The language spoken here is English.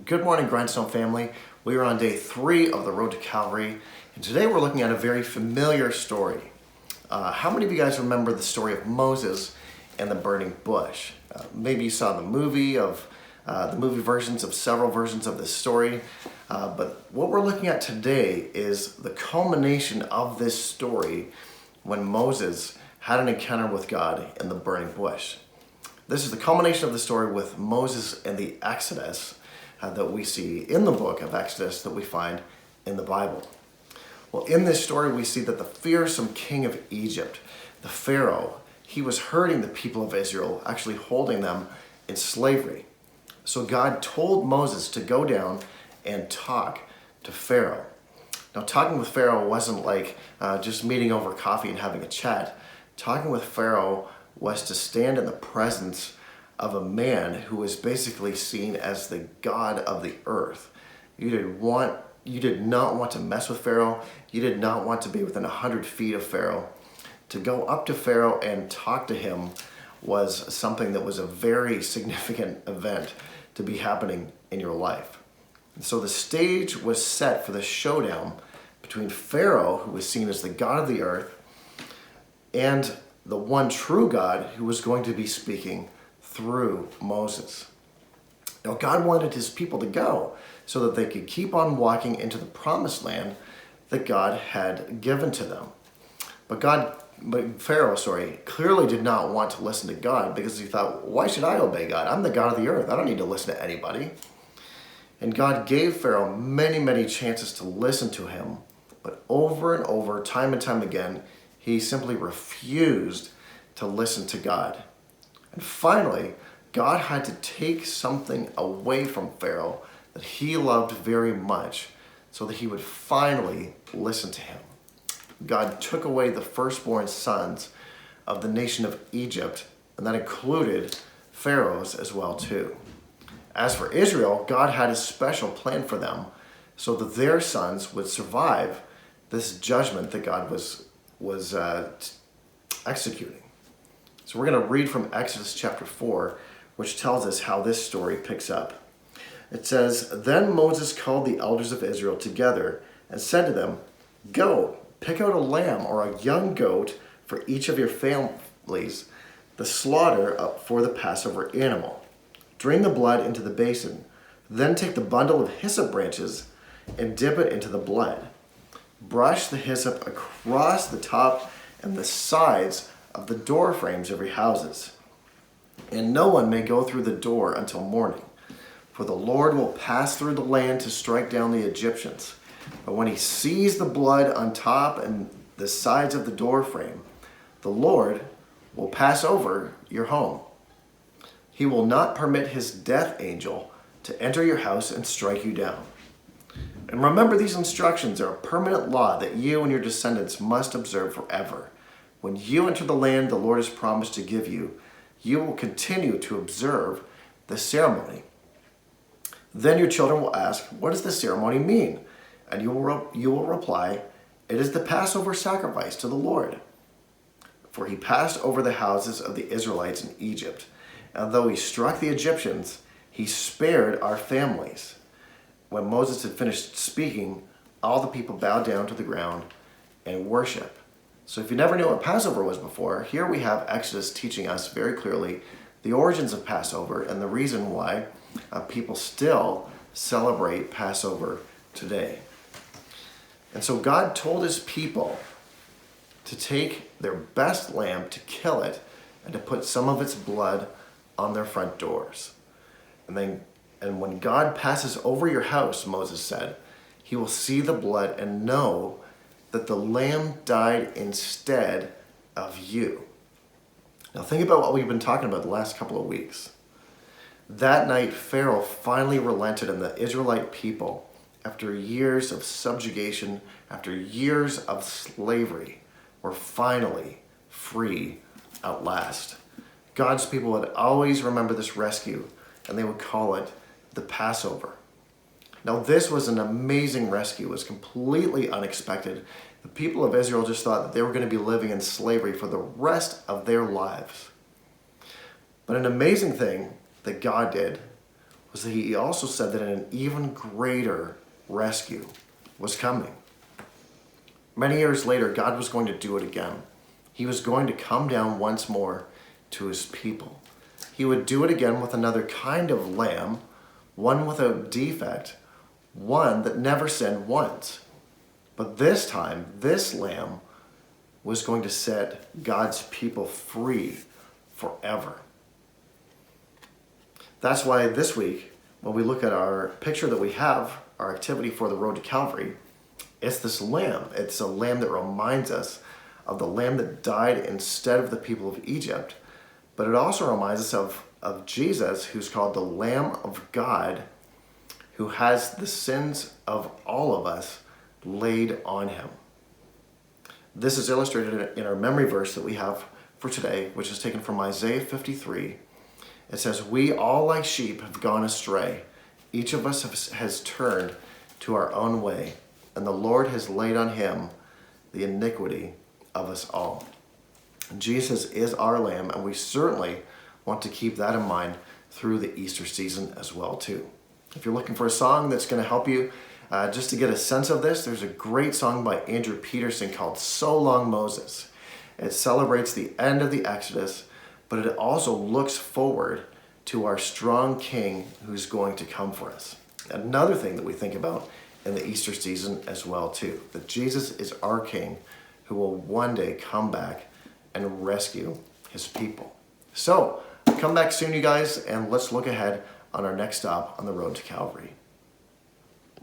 Good morning, Grindstone family. We are on day 3 of the road to Calvary, and today we're looking at a very familiar story. How many of you guys remember the story of Moses and the burning bush? Maybe you saw the movie versions of several versions of this story, but what we're looking at today is the culmination of this story when Moses had an encounter with God in the burning bush. This is the culmination of the story with Moses and the Exodus that we see in the book of Exodus that we find in the Bible. Well, in this story, we see that the fearsome king of Egypt, the Pharaoh, he was hurting the people of Israel, actually holding them in slavery. So God told Moses to go down and talk to Pharaoh. Now, talking with Pharaoh wasn't like just meeting over coffee and having a chat. Talking with Pharaoh was to stand in the presence of a man who was basically seen as the god of the earth. You did not want to mess with Pharaoh. You did not want to be within 100 feet of Pharaoh. To go up to Pharaoh and talk to him was something that was a very significant event to be happening in your life. And so the stage was set for the showdown between Pharaoh, who was seen as the god of the earth, and the one true God who was going to be speaking through Moses. Now, God wanted his people to go so that they could keep on walking into the promised land that God had given to them. But Pharaoh, clearly did not want to listen to God because he thought, why should I obey God? I'm the God of the earth. I don't need to listen to anybody. And God gave Pharaoh many, many chances to listen to him, but over and over, time and time again, he simply refused to listen to God. And finally, God had to take something away from Pharaoh that he loved very much so that he would finally listen to him. God took away the firstborn sons of the nation of Egypt, and that included Pharaoh's as well too. As for Israel, God had a special plan for them so that their sons would survive this judgment that God was executing. So we're going to read from Exodus chapter 4, which tells us how this story picks up. It says, "Then Moses called the elders of Israel together and said to them, 'Go, pick out a lamb or a young goat for each of your families, the slaughter for the Passover animal. Drain the blood into the basin. Then take the bundle of hyssop branches and dip it into the blood. Brush the hyssop across the top and the sides of the door frames of your houses. And no one may go through the door until morning, for the Lord will pass through the land to strike down the Egyptians. But when he sees the blood on top and the sides of the door frame, the Lord will pass over your home. He will not permit his death angel to enter your house and strike you down. And remember, these instructions are a permanent law that you and your descendants must observe forever. When you enter the land the Lord has promised to give you, you will continue to observe the ceremony. Then your children will ask, 'What does the ceremony mean?' And you will reply, 'It is the Passover sacrifice to the Lord.' For he passed over the houses of the Israelites in Egypt, and though he struck the Egyptians, he spared our families." When Moses had finished speaking, all the people bowed down to the ground and worshiped. So if you never knew what Passover was before, here we have Exodus teaching us very clearly the origins of Passover and the reason why people still celebrate Passover today. And so God told his people to take their best lamb, to kill it, and to put some of its blood on their front doors. And when God passes over your house, Moses said, he will see the blood and know that the lamb died instead of you. Now think about what we've been talking about the last couple of weeks. That night, Pharaoh finally relented, and the Israelite people, after years of subjugation, after years of slavery, were finally free at last. God's people would always remember this rescue, and they would call it the Passover. Now, this was an amazing rescue. It was completely unexpected. The people of Israel just thought that they were going to be living in slavery for the rest of their lives. But an amazing thing that God did was that he also said that an even greater rescue was coming. Many years later, God was going to do it again. He was going to come down once more to his people. He would do it again with another kind of lamb, one without defect, one that never sinned once. But this time, this lamb was going to set God's people free forever. That's why this week, when we look at our picture that we have, our activity for the road to Calvary, it's this lamb. It's a lamb that reminds us of the lamb that died instead of the people of Egypt. But it also reminds us of Jesus, who's called the Lamb of God, who has the sins of all of us laid on him. This is illustrated in our memory verse that we have for today, which is taken from Isaiah 53. It says, "We all like sheep have gone astray. Each of us has turned to our own way, and the Lord has laid on him the iniquity of us all." Jesus is our lamb, and we certainly want to keep that in mind through the Easter season as well too. If you're looking for a song that's going to help you just to get a sense of this, there's a great song by Andrew Peterson called "So Long Moses." It celebrates the end of the Exodus, but it also looks forward to our strong King who's going to come for us. Another thing that we think about in the Easter season as well too, that Jesus is our King who will one day come back and rescue his people. So come back soon, you guys, and let's look ahead on our next stop on the road to Calvary.